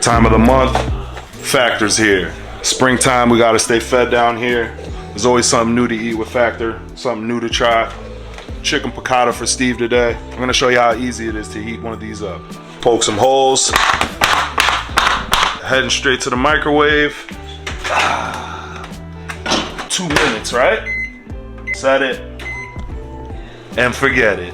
Time of the month, Factor's here. Springtime, we gotta stay fed down here. There's always something new to eat with Factor, something new to try. Chicken piccata for Steve today. I'm gonna show you how easy it is to heat one of these up. Poke some holes, heading straight to the microwave. 2 minutes, right? Set it and forget it.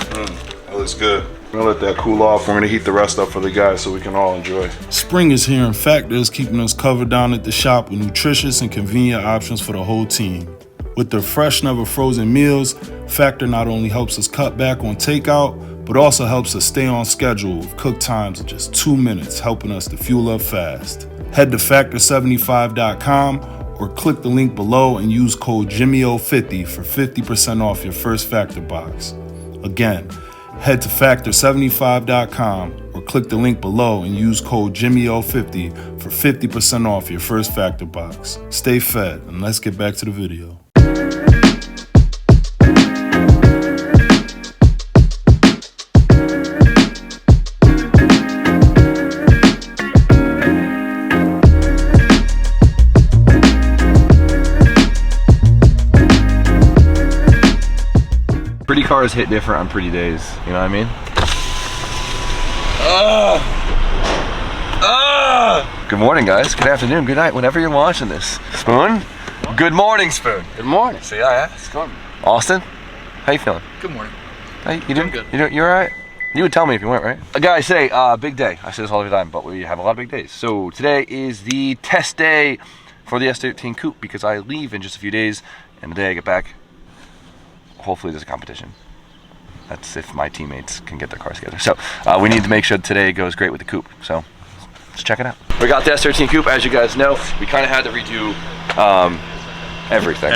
That looks good. I'm gonna let that cool off. We're gonna heat the rest up for the guys so we can all enjoy. Spring is here and Factor is keeping us covered down at the shop with nutritious and convenient options for the whole team. With their fresh, never frozen meals, Factor not only helps us cut back on takeout, but also helps us stay on schedule with cook times of just 2 minutes, helping us to fuel up fast. Head to factor75.com or click the link below and use code JimmyO50 for 50% off your first Factor box. Again, head to factor75.com or click the link below and use code JimmyO50 for 50% off your first Factor box. Stay fed, and let's get back to the video. Pretty cars hit different on pretty days, you know what I mean? Good morning, guys. Good afternoon, good night, whenever you're watching this. Spoon? Good morning, Spoon. Good morning. See, yeah. It's going. Austin, how you feeling? Good morning. Hey, you doing good. You all right? You would tell me if you weren't, right? Guys, today, big day. I say this all the time, but we have a lot of big days. So today is the test day for the S13 Coupe because I leave in just a few days, and the day I get back, hopefully there's a competition. That's if my teammates can get their cars together. So we need to make sure today goes great with the coupe. So let's check it out. We got the S13 Coupe, as you guys know. We kind of had to redo everything.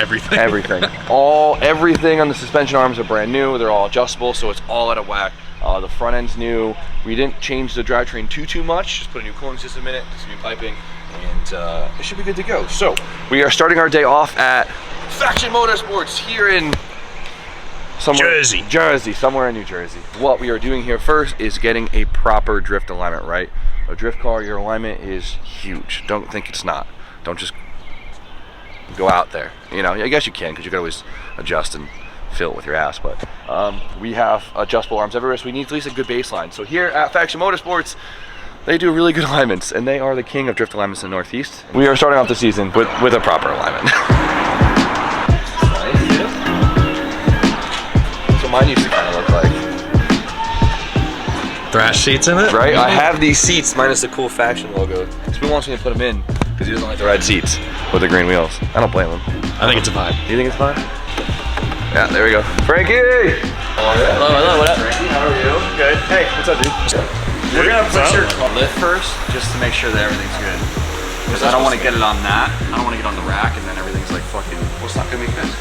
Everything on the suspension arms are brand new. They're all adjustable, so it's all out of whack. The front end's new. We didn't change the drivetrain too much. Just put a new cooling system in it, some new piping, and it should be good to go. So we are starting our day off at Faction Motorsports here in Jersey, somewhere in New Jersey. What we are doing here first is getting a proper drift alignment, right? A drift car, your alignment is huge. Don't think it's not. Don't just go out there. You know, I guess you can because you can always adjust and fill it with your ass, but we have adjustable arms everywhere, so we need at least a good baseline. So here at Faction Motorsports, they do really good alignments, and they are the king of drift alignments in the Northeast. We are starting off the season with a proper alignment. Mine used to kind of look like Thrash seats in it? Right? I have these seats minus the cool Faction logo. Spoon wants me to put them in because he doesn't like the red seats with the green wheels. I don't blame him. I think it's a vibe. Do you think it's fine? Yeah, there we go. Frankie! Oh, yeah. Hello, what up? Frankie, how are you? Good. Hey, what's up, dude? We're gonna push your lift first, just to make sure that everything's good. Because I don't want to get it on that. I don't want to get on the rack, and then everything's like fucking. What's not gonna be good?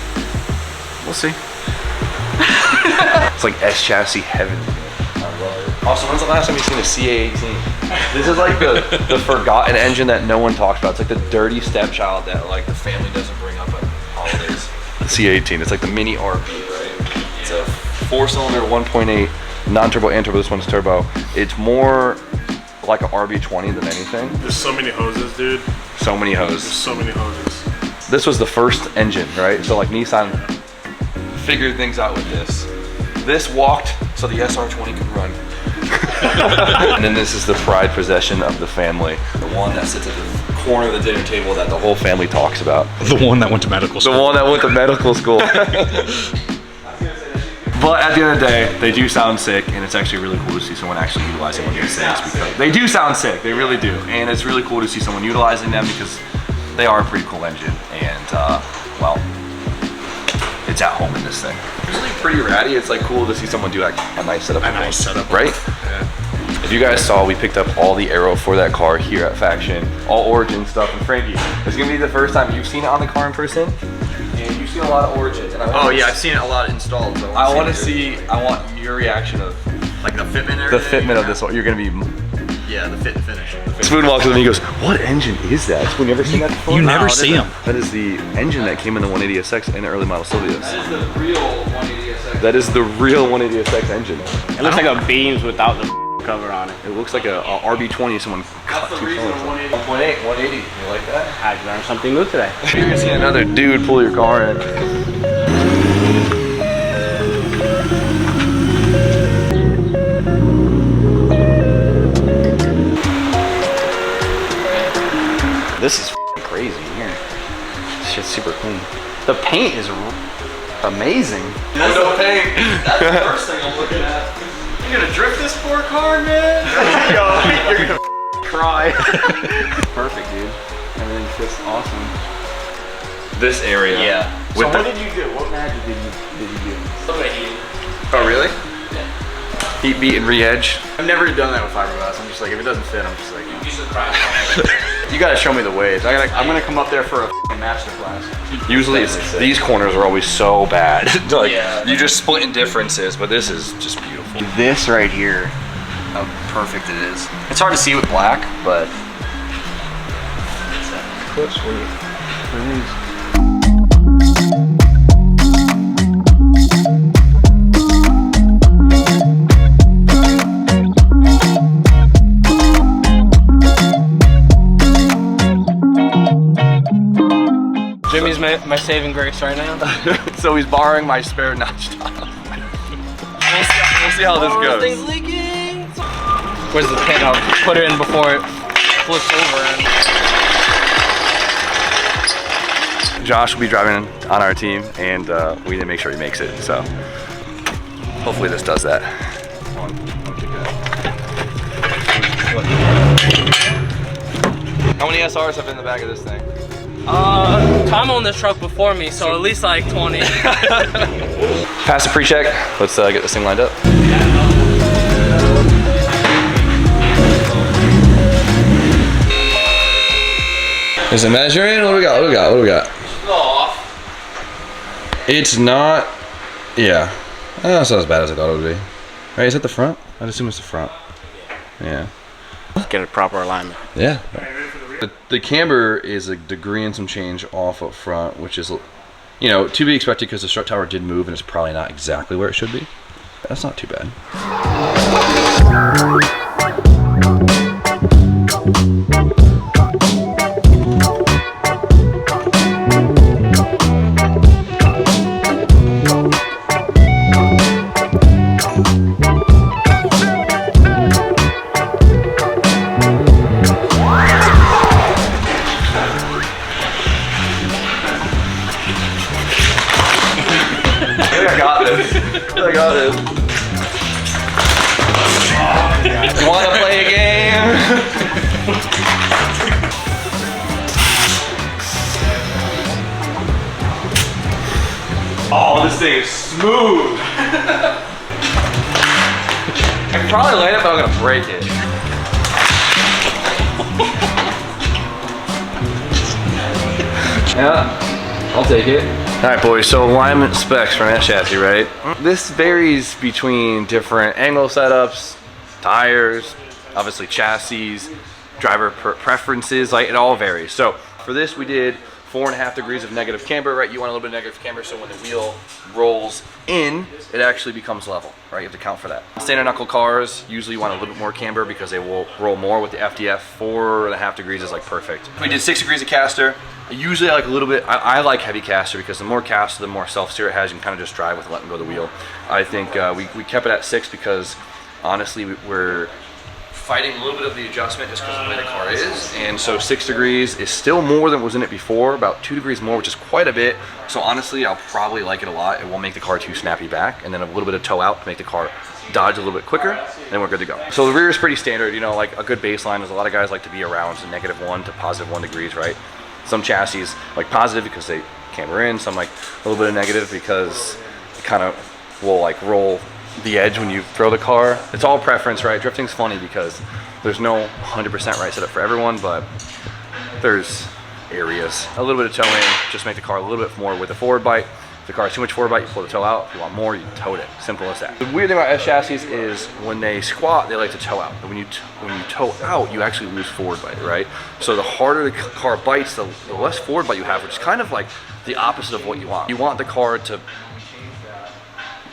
We'll see. It's like S chassis heaven. Also, when's the last time you've seen a CA18? This is like the forgotten engine that no one talks about. It's like the dirty stepchild that like the family doesn't bring up at holidays. The CA18, it's like the mini RB, right? It's a 4-cylinder 1.8 non-turbo and turbo. This one's turbo. It's more like an RB20 than anything. There's so many hoses, dude. So many hoses. There's so many hoses. This was the first engine, right? So like Nissan figured things out with this. This walked so the SR20 could run. And then this is the pride possession of the family. The one that sits at the corner of the dinner table that the whole family talks about. The one that went to medical school. The one that went to medical school. But at the end of the day, they do sound sick, and it's actually really cool to see someone actually utilizing one of these things because they do sound sick, they really do. And it's really cool to see someone utilizing them because they are a pretty cool engine, and well, it's at home in this thing. It's really pretty ratty. It's like cool to see someone do like a nice setup. A nice setup. Right? Yeah. If you guys saw, we picked up all the aero for that car here at Faction, all Origin stuff. And Frankie, it's gonna be the first time you've seen it on the car in person, and you've seen a lot of Origin. And I've seen it a lot installed. So I want your reaction of like the fitment. The fitment of this one. You're gonna be Yeah, the fit and finish. Spoon walks up and he goes, "What engine is that?" Spoon, you ever seen that before? You never see them. That is the engine that came in the 180SX and the early model Silvias. That is the real 180SX. That is the real 180SX engine. It looks like a Beams without the cover on it. It looks like a RB20 someone cut That's the two reason phones. 180. 180. You like that? I learned something new today. You're gonna see another dude pull your car in. This is crazy in here. This shit's super clean. The paint is amazing. That's no paint. That's the first thing I'm looking at. You're gonna drift this poor car, man? You're gonna cry. Perfect, dude. Everything fits awesome. This area. Yeah. So With what the- did you do? What magic did you do? Oh really? Heat beat and re-edge. I've never done that with fiberglass. I'm just like, if it doesn't fit, I'm just like, you gotta show me the ways. I'm gonna come up there for a master class. Usually these corners are always so bad. Like Yeah. you just split in differences, but this is just beautiful. This right here, how perfect it is. It's hard to see with black, but. Jimmy's my saving grace right now. So he's borrowing my spare notch top. We'll see how this goes. Leaking. Where's the pin? I'll put it in before it flips over. Josh will be driving on our team, and we need to make sure he makes it. So hopefully this does that. How many SRs have been in the back of this thing? Tom owned this truck before me, so at least like 20. Pass the pre-check. Let's get this thing lined up. Is it measuring? What do we got? What do we got? What do we got? It's not. Yeah. That's not as bad as I thought it would be. Right? Is it the front? I'd assume it's the front. Yeah. Get a proper alignment. Yeah. The camber is a degree and some change off up front, which is, you know, to be expected because the strut tower did move and it's probably not exactly where it should be. That's not too bad. I got this. I got this. You want to play a game? Oh, this thing is smooth. I can probably land it, but I'm gonna break it. Yeah, I'll take it. All right, boys, so alignment specs from that chassis, right? This varies between different angle setups, tires, obviously chassis, driver preferences, like it all varies. So for this, we did 4.5 degrees of negative camber, right? You want a little bit of negative camber so when the wheel rolls in, it actually becomes level, right? You have to count for that. Standard knuckle cars, usually you want a little bit more camber because they will roll more with the FDF. 4.5 degrees is like perfect. We did 6 degrees of caster. Usually I like a little bit, I like heavy caster because the more caster, the more self-steer it has. You can kind of just drive with letting go of the wheel. I think we kept it at 6 because honestly we're fighting a little bit of the adjustment just because of the way the car is. And so 6 degrees is still more than was in it before, about 2 degrees more, which is quite a bit. So honestly, I'll probably like it a lot. It won't make the car too snappy back. And then a little bit of toe out to make the car dodge a little bit quicker, then we're good to go. So the rear is pretty standard, you know, like a good baseline is a lot of guys like to be around -1 to +1 degrees, right? Some chassis like positive because they camber in, some like a little bit of negative because it kind of will like roll the edge when you throw the car. It's all preference, right? Drifting's funny because there's no 100% right setup for everyone, but there's areas. A little bit of toe in, just make the car a little bit more with a forward bite. the car has too much forward bite, you pull the toe out. If you want more, you towed it. Simple as that. The weird thing about S chassis is when they squat, they like to toe out. But when you toe out, you actually lose forward bite, right? So the harder the car bites, the less forward bite you have, which is kind of like the opposite of what you want. You want the car to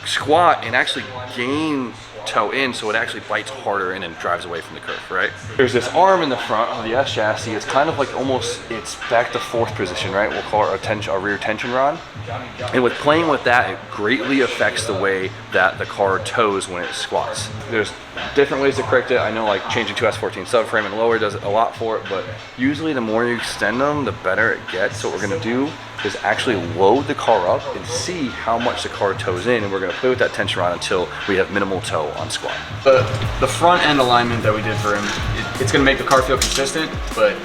squat and actually gain toe in, so it actually bites harder in and drives away from the curve, right? There's this arm in the front of the S chassis. It's kind of like almost, it's back to fourth position, right? We'll call it a rear tension rod. And with playing with that, it greatly affects the way that the car tows when it squats. There's different ways to correct it. I know like changing to S14 subframe and lower does a lot for it, but usually the more you extend them, the better it gets. So what we're gonna do is actually load the car up and see how much the car tows in, and we're gonna play with that tension rod until we have minimal toe on squat. The front end alignment that we did for him, it's gonna make the car feel consistent, but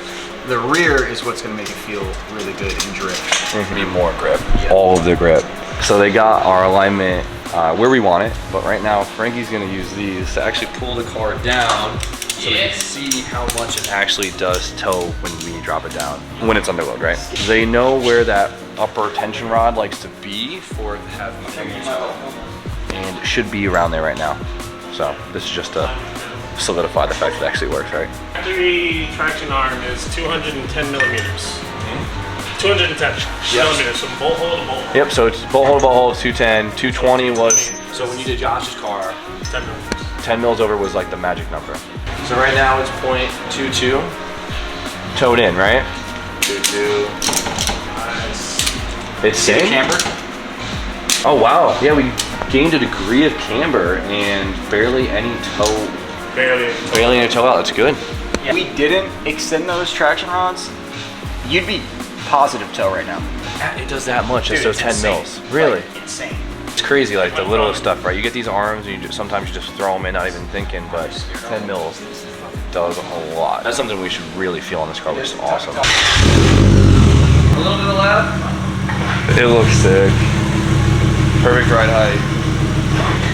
the rear is what's gonna make it feel really good in drift. Need more grip, all of the grip. So they got our alignment where we want it, but right now Frankie's gonna use these to actually pull the car down so we can see how much it actually does tow when we drop it down, when it's under load, right? They know where that upper tension rod likes to be for it to have minimal toe, and it should be around there right now. So this is just to solidify the fact that it actually works, right? Factory traction arm is 210 millimeters. 210 millimeters from bolt hole to bolt hole. Yep, so it's bolt hole to bolt hole, 210, 220 was, So when you did Josh's car, 10 millimeters. 10 mils over was like the magic number. So right now it's 0.22 towed in, right? 22. Nice. It's same? camber. Oh wow, yeah, we gained a degree of camber and barely any toe, Barely. any toe out. That's good. If we didn't extend those traction rods, you'd be positive toe right now. It does that much, Dude, so it's 10 insane. mils. Really? Like, insane. It's crazy, like the littlest stuff, right? You get these arms and sometimes you just throw them in, not even thinking, but 10 mils does a whole lot. That's something we should really feel on this car, which is awesome. A little to the left. It looks sick. Perfect ride height.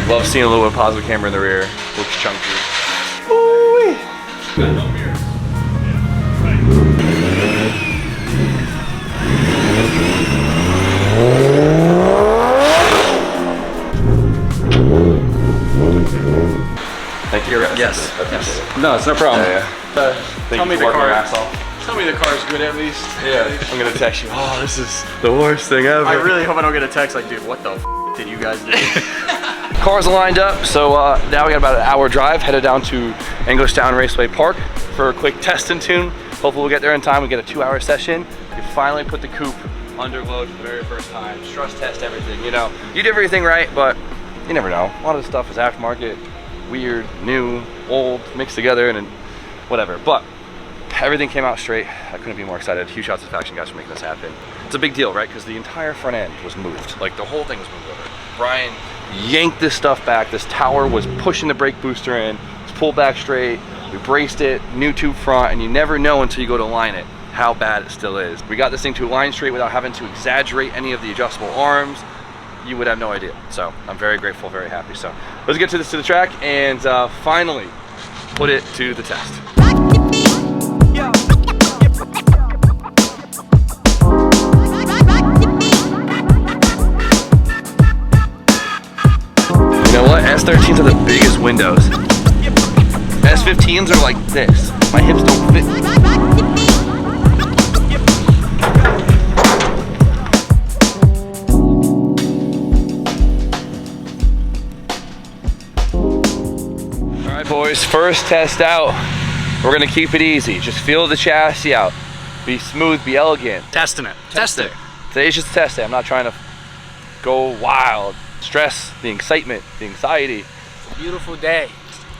Love seeing a little bit of positive camber in the rear. Looks chunky. Thank you. Yes. No, it's no problem. Tell me the car. Tell me the car's good at least. Yeah. I'm gonna text you. Oh, this is the worst thing ever. I really hope I don't get a text like, dude, what the f did you guys do? Cars are lined up, so now we got about an hour drive, headed down to Englishtown Raceway Park for a quick test and tune. Hopefully we'll get there in time. We get a 2-hour session. You finally put the coupe under load for the very first time. Stress test everything, you know. You did everything right, but you never know. A lot of the stuff is aftermarket, weird, new, old, mixed together, and whatever. But everything came out straight. I couldn't be more excited. Huge satisfaction, guys, for making this happen. It's a big deal, right? Because the entire front end was moved. Like the whole thing was moved over. Brian yanked this stuff back. This tower was pushing the brake booster in. It's pulled back straight. We braced it, new tube front, and you never know until you go to line it how bad it still is. We got this thing to line straight without having to exaggerate any of the adjustable arms. You would have no idea. So I'm very grateful, very happy. So let's get to the track and finally put it to the test. You know what? S13s are the biggest windows. S15s are like this. My hips don't fit. Alright boys, first test out. We're gonna keep it easy. Just feel the chassis out. Be smooth, be elegant. Testing it. Test it. Today's just a test day. I'm not trying to go wild. Stress, the excitement, the anxiety. Beautiful day.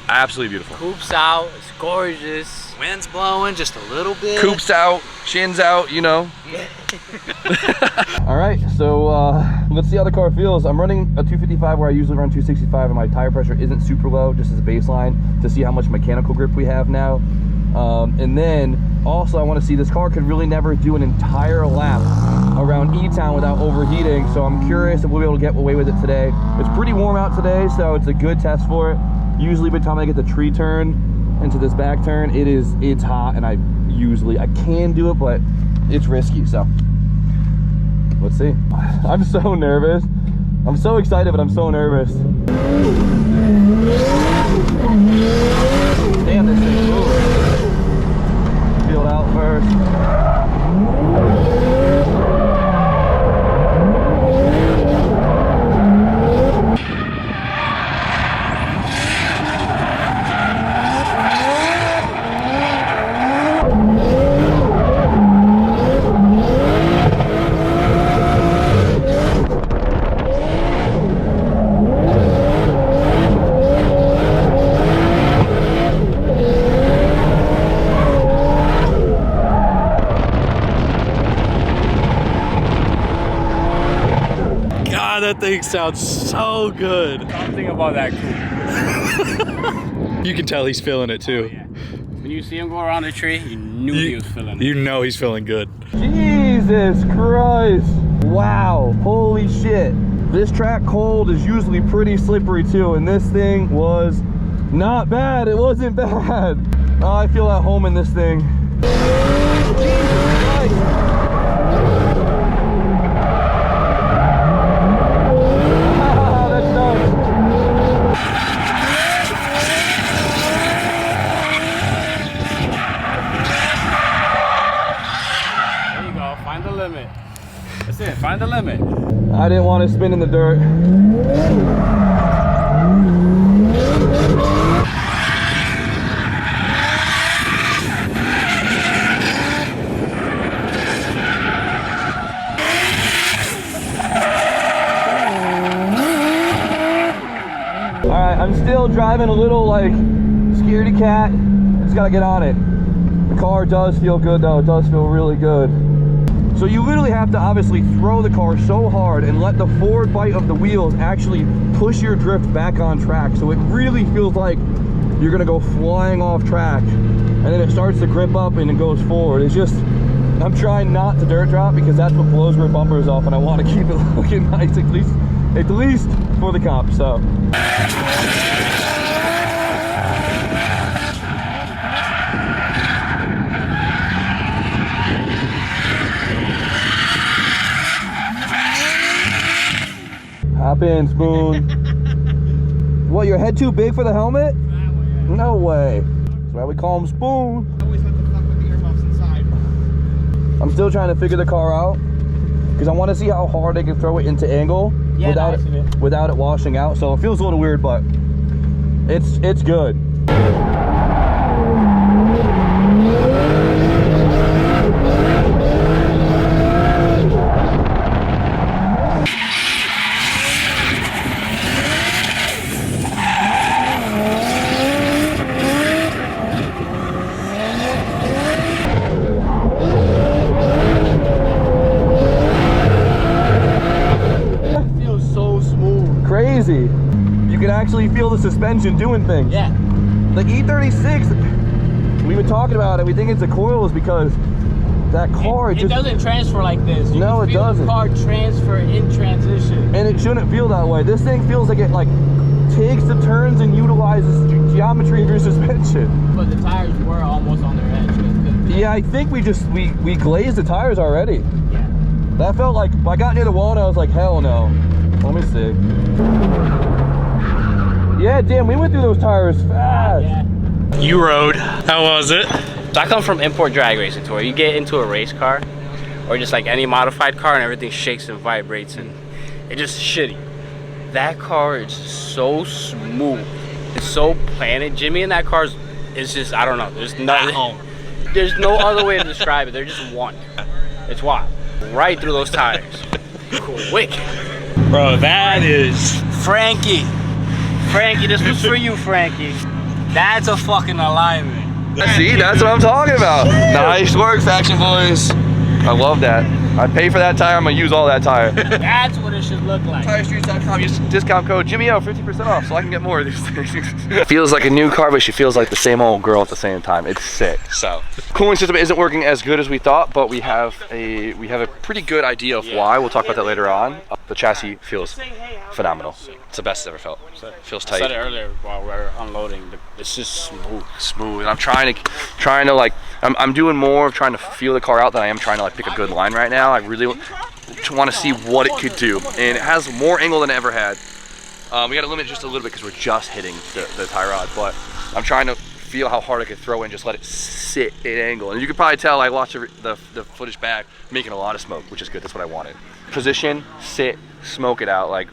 Absolutely beautiful. Coop's out. It's gorgeous. Wind's blowing just a little bit. Coops out, shins out, you know. All right, so let's see how the car feels. I'm running a 255 where I usually run 265 and my tire pressure isn't super low, just as a baseline to see how much mechanical grip we have now. And then also I want to see, this car could really never do an entire lap around E-Town without overheating, so I'm curious if we'll be able to get away with it today. It's pretty warm out today, so it's a good test for it. Usually by the time I get the tree turn into this back turn, it's hot, and I can do it, but it's risky. So Let's see. I'm so nervous. I'm so excited, but I'm so nervous. Damn, this thing moves. Feel it out first. God, that thing sounds so good. Something about that coupe. You can tell he's feeling it too. When you see him go around the tree, you knew he was feeling it. You know he's feeling good. Jesus Christ. Wow. Holy shit. This track cold is usually pretty slippery too, and this thing was not bad. It wasn't bad. Oh, I feel at home in this thing. Jesus Christ. Find the limit. That's it, find the limit. I didn't want to spin in the dirt. Alright, I'm still driving a little like scaredy cat. Just gotta get on it. The car does feel good though, it does feel really good. So you literally have to obviously throw the car so hard and let the forward bite of the wheels actually push your drift back on track. So it really feels like you're gonna go flying off track. And then it starts to grip up and it goes forward. It's just, I'm trying not to dirt drop because that's what blows rear bumpers off, and I want to keep it looking nice, at least for the comp, so. Hop in, Spoon. What, your head too big for the helmet? No way. That's why we call him Spoon. I always have to fuck with the earmuffs inside. I'm still trying to figure the car out because I want to see how hard I can throw it into angle without it washing out. So it feels a little weird, but it's good. Crazy. You can actually feel the suspension doing things. Yeah. The E36, we've been talking about it, we think it's the coils because that car it doesn't transfer like this. You no, can it feel doesn't. The car transfer in transition. And it shouldn't feel that way. This thing feels like it takes the turns and utilizes the geometry of your suspension. But the tires were almost on their edge. Yeah, I think we glazed the tires already. Yeah. That felt like, I got near the wall and I was like, hell no. Let me see. Yeah, damn, we went through those tires fast. Yeah. You rode. How was it? So I come from import drag racing to where you get into a race car or just like any modified car and everything shakes and vibrates and it's just shitty. That car is so smooth. It's so planted. Jimmy in that car is just, I don't know. There's no other way to describe it. They're just one. It's wild. Right through those tires. Quick. Bro, that is... Frankie, this was for you, Frankie. That's a fucking alignment. See, that's what I'm talking about. Nice work, Faction Boys. I love that. I pay for that tire, I'm gonna use all that tire. That's what it should look like. TireStreets.com, use discount code JimmyO, 50% off so I can get more of these things. Feels like a new car, but she feels like the same old girl at the same time. It's sick. So, cooling system isn't working as good as we thought, but we have a pretty good idea of why. We'll talk about that later on. The chassis feels phenomenal. It's the best it's ever felt. It feels tight. I said it earlier while we were unloading. It's just smooth. Smooth. And I'm trying to like, I'm doing more of trying to feel the car out than I am trying to like pick a good line right now. I really want to see what it could do, and it has more angle than it ever had. We got to limit it just a little bit because we're just hitting the tie rod, but I'm trying to feel how hard I could throw and just let it sit at angle. And you can probably tell I watched the footage back, making a lot of smoke, which is good. That's what I wanted. Position, sit, smoke it out, like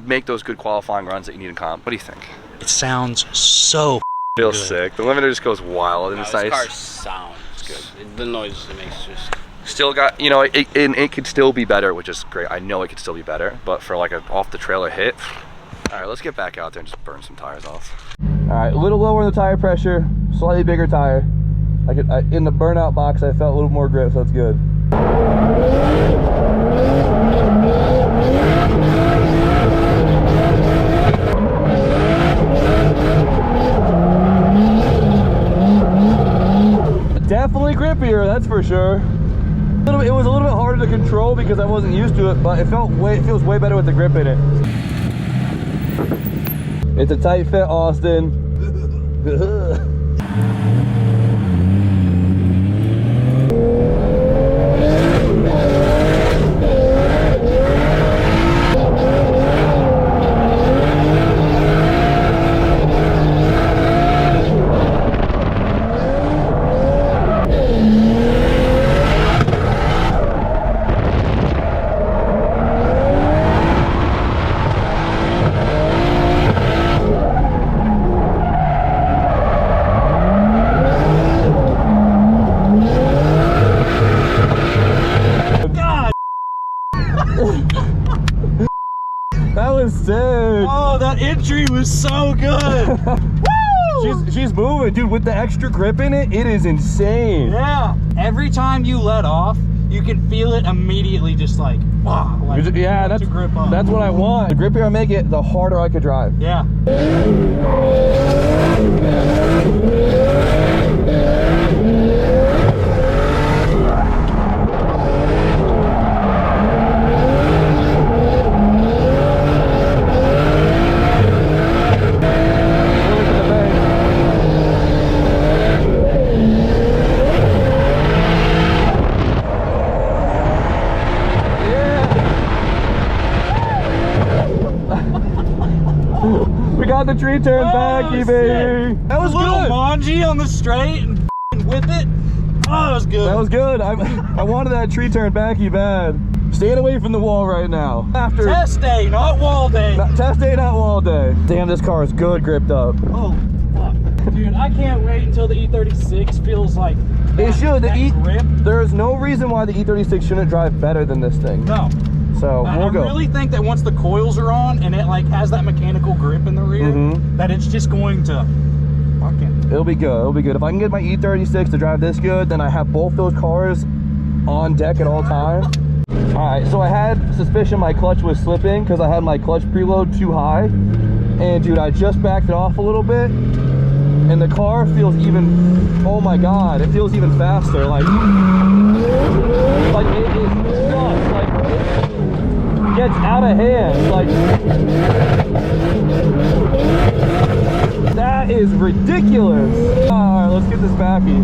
make those good qualifying runs that you need in comp. What do you think? It sounds so Feels good. sick. The limiter just goes wild and No, it's this nice. car sounds good. The noise it makes just. Still got, you know, it could still be better, which is great. I know it could still be better, but for like an off the trailer hit. All right, let's get back out there and just burn some tires off. All right, a little lower in the tire pressure, slightly bigger tire. In the burnout box, I felt a little more grip, so that's good. Definitely grippier, that's for sure. It was a little bit harder to control because I wasn't used to it, but it feels way better with the grip in it. It's a tight fit, Austin. That was sick. Oh, that entry was so good. Woo! She's moving, dude. With the extra grip in it, it is insane. Yeah. Every time you let off, you can feel it immediately, just like wow. Like, Yeah, to grip up. that's what I want. The grippier I make it, the harder I could drive. Yeah. We got the tree turned back, baby. That was a little good. manji on the straight and whip it. Oh, that was good. That was good. I wanted that tree turned backy bad. Staying away from the wall right now. After test day, not wall day. test day, not wall day. Damn, this car is good gripped up. Oh, fuck. Dude, I can't wait until the E36 feels like It should. grip. There's no reason why the E36 shouldn't drive better than this thing. No. So I we'll go. really think that once the coils are on and it like has that mechanical grip in the rear, that it's just going to fucking. It'll be good. It'll be good. If I can get my E36 to drive this good, then I have both those cars on deck at all times. All right, so I had suspicion my clutch was slipping because I had my clutch preload too high. And dude, I just backed it off a little bit and the car feels even, oh my God, it feels even faster. Like it is nuts. Like it gets out of hand. Like that is ridiculous. All right, let's get this backy.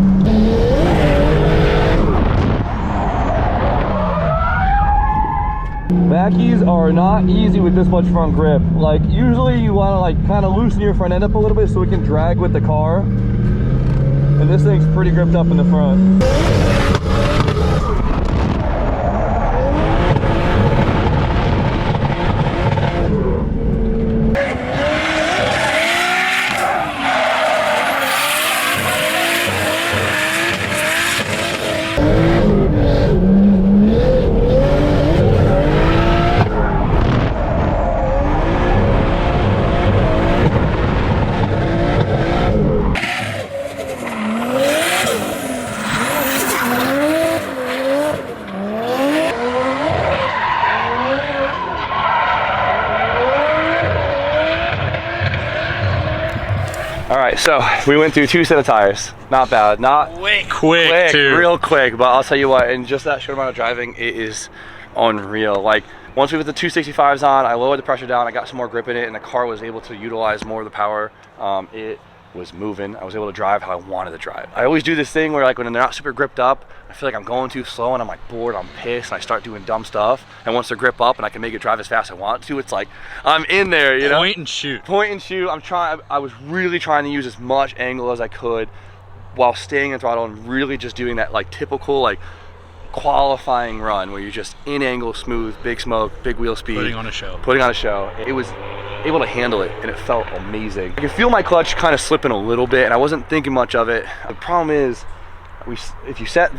Backies are not easy with this much front grip. Like usually you want to like kind of loosen your front end up a little bit so it can drag with the car. And this thing's pretty gripped up in the front. All right, so we went through 2 sets of tires. Not bad, not Quick quick, real quick, but I'll tell you what, in just that short amount of driving, it is unreal. Like, once we put the 265s on, I lowered the pressure down, I got some more grip in it, and the car was able to utilize more of the power. It was moving. I was able to drive how I wanted to drive. I always do this thing where like when they're not super gripped up, I feel like I'm going too slow and I'm like bored, I'm pissed, and I start doing dumb stuff. And once they're grip up and I can make it drive as fast as I want to, it's like I'm in there, you know? Point and shoot. Point and shoot. I was really trying to use as much angle as I could while staying in throttle and really just doing that like typical like qualifying run where you're just in angle, smooth, big smoke, big wheel speed. Putting on a show. Putting on a show. It was able to handle it and it felt amazing. I could feel my clutch kind of slipping a little bit and I wasn't thinking much of it. The problem is if you set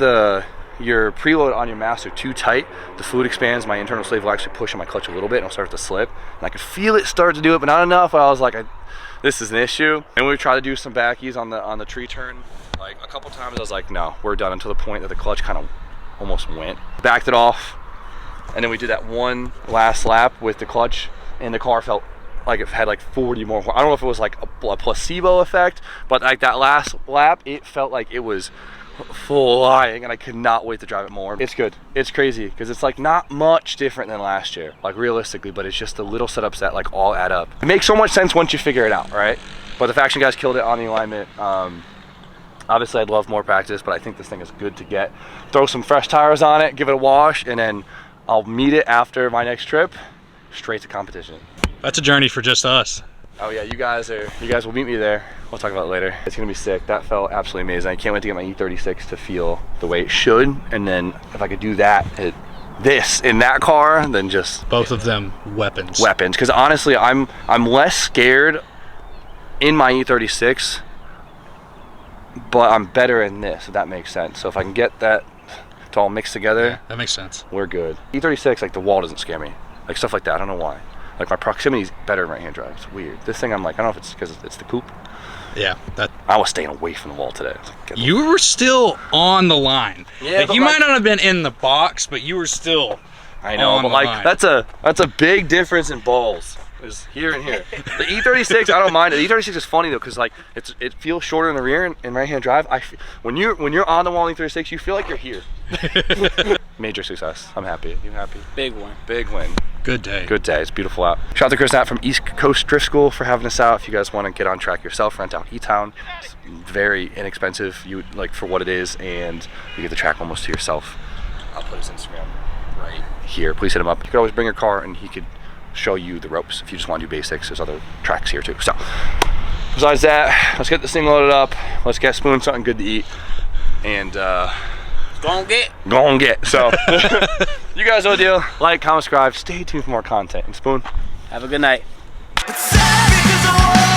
your preload on your master too tight, the fluid expands, my internal sleeve will actually push on my clutch a little bit and it'll start to slip. And I could feel it start to do it, but not enough. I was like, this is an issue. And we tried to do some backies on the tree turn. Like a couple times I was like, no, we're done, until the point that the clutch kind of almost went. Backed it off, and then we did that one last lap with the clutch, and the car felt like it had like 40 more. I don't know if it was like a placebo effect, but like that last lap, it felt like it was flying, and I could not wait to drive it more. It's good. It's crazy because it's like not much different than last year, like realistically, but it's just the little setups that like all add up. It makes so much sense once you figure it out, right? But the Faction guys killed it on the alignment. Obviously, I'd love more practice, but I think this thing is good to get. Throw some fresh tires on it, give it a wash, and then I'll meet it after my next trip, straight to competition. That's a journey for just us. Oh yeah, you guys will meet me there. We'll talk about it later. It's gonna be sick. That felt absolutely amazing. I can't wait to get my E36 to feel the way it should, and then if I could do that, this in that car, then just both of them weapons. Because honestly, I'm less scared in my E36. But I'm better in this, if that makes sense. So if I can get that to all mixed together, Yeah, that makes sense. we're good. E36, like the wall doesn't scare me. Like stuff like that, I don't know why. Like my proximity's better in right-hand drive. It's weird. This thing, I'm like, I don't know if it's because it's the coupe. Yeah, that. I was staying away from the wall today. Like, You were still on the line. Yeah, like, but you like- might not have been in the box, but you were still. I know, on but the like line. that's a big difference in balls. Is here and here. The E36, I don't mind it. The E36 is funny though, because like it feels shorter in the rear in right-hand drive. When you're on the wall in E36, you feel like you're here. Major success. I'm happy. You happy? Big one. Big win. Good day. Good day. It's beautiful out. Shout out to Chris Knapp from East Coast Drift School for having us out. If you guys want to get on track yourself, rent out E-Town. It's very inexpensive, like for what it is, and you get the track almost to yourself. I'll put his Instagram right here. Please hit him up. You could always bring your car and he could show you the ropes if you just want to do basics. There's other tracks here too. So besides that, let's get this thing loaded up. Let's get Spoon something good to eat, and Go and get. So you guys know the deal. Like, comment, subscribe. Stay tuned for more content. And Spoon, Have a good night. It's sad because I